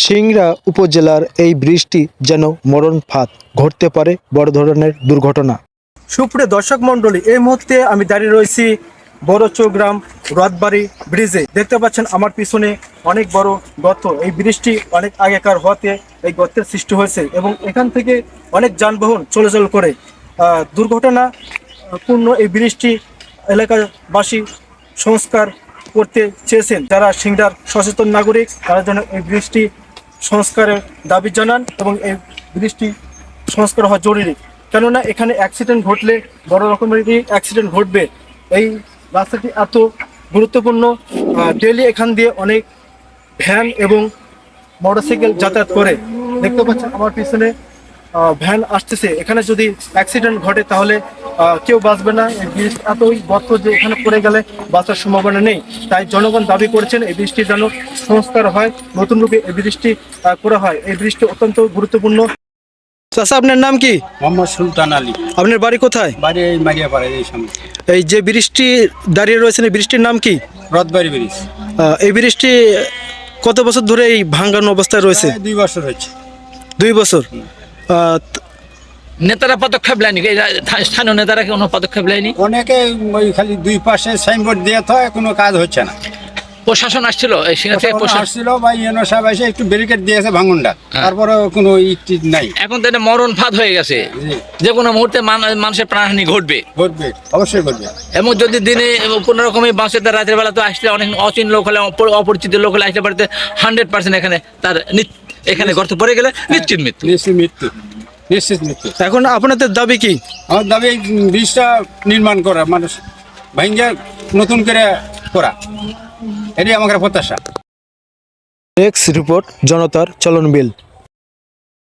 সিংড়া উপজেলার এই বৃষ্টি যেন মরণ ফাঁদ, ঘটতে পারে বড় ধরনের দুর্ঘটনা। সুপ্রিয় দর্শক মণ্ডলী, এই মুহূর্তে আমি দাঁড়িয়ে রয়েছি বড়চৌগ্রাম রথবাড়ি ব্রিজে। দেখতে পাচ্ছেন আমার পিছনে অনেক বড় গর্ত। এই বৃষ্টি অনেক আগেকার হতে এই গর্তের সৃষ্টি হয়েছে এবং এখান থেকে অনেক যানবাহন চলাচল করে। দুর্ঘটনা পূর্ণ এই বৃষ্টি এলাকাবাসী সংস্কার করতে চেয়েছেন। যারা সিংড়ার সচেতন নাগরিক তারা যেন এই বৃষ্টি সংস্কারের দাবি জানান এবং এই বৃষ্টি সংস্কার হওয়া জরুরি। কেননা এখানে অ্যাক্সিডেন্ট ঘটলে বড় রকমেরই অ্যাক্সিডেন্ট ঘটবে। এই রাস্তাটি এত গুরুত্বপূর্ণ, ডেলি এখান দিয়ে অনেক ভ্যান এবং মোটরসাইকেল যাতায়াত করে। দেখতে পাচ্ছেন আমার পিছনে ভ্যান আসতেছে। এখানে যদি অ্যাক্সিডেন্ট ঘটে তাহলে কেউ বাঁচবে না। এই ব্রিজ এতই গর্ত যে এখানে পড়ে গেলে বাঁচার সম্ভাবনা নেই। তাই জনগণ দাবি করেছেন এই বৃষ্টি যেন সংস্কার হয়, নতুন রূপে এই বৃষ্টি করা হয়। এই বৃষ্টি অত্যন্ত গুরুত্বপূর্ণ। চাচা, আপনার নাম কি? মোহাম্মদ সুলতান আলী। আপনার বাড়ি কোথায়? বাড়ি এই মারিয়াপাড়া, এই সামনে। এই যে বৃষ্টি দাঁড়িয়ে রয়েছেন, এই বৃষ্টির নাম কি? রথবাড়ি ব্রিজ। এই বৃষ্টি কত বছর ধরে এই ভাঙানো অবস্থায় রয়েছে? 2 বছর হচ্ছে। 2 বছর। নেতারা পদক্ষেপ নেয়নি, স্থানীয় নেতারা কোনো পদক্ষেপ নেয়নি। অনেকে ওই খালি 2 পাশে সাইনবোর্ড দিয়ে তো কোনো কাজ হচ্ছে না। প্রশাসন আসছিল, এই সিংড়া থেকে প্রশাসন আসছিল বা ইউনো সাহেব এসে একটু ব্যারিকেড দিয়েছে ভাঙুনটা, তারপরে কোনো ইট নাই। এখন তো এটা মরণ ফাঁদ হয়ে গেছে। যে কোনো মুহূর্তে মানুষের প্রাণহানি ঘটবে, অবশ্যই ঘটবে। এবং যদি দিনে কোনো রকমের বাঁচে, তার রাতের বেলা তো আসলে অনেক অচিন লোক হলে, অপরিচিত লোক হলে আসতে পারতে 100% এখানে তার এখানে গর্ত পড়ে গেলে নিশ্চিত মৃত্যু। নিশ্চিত মৃত্যু। এখন আপনাদের দাবি কি? আমার দাবি এই ব্রিজটা নির্মাণ করা, মানুষ ভাঙ্গা নতুন করে করা, এটাই আমাদের প্রত্যাশা। এক্স রিপোর্ট, জনতার চলন বিল।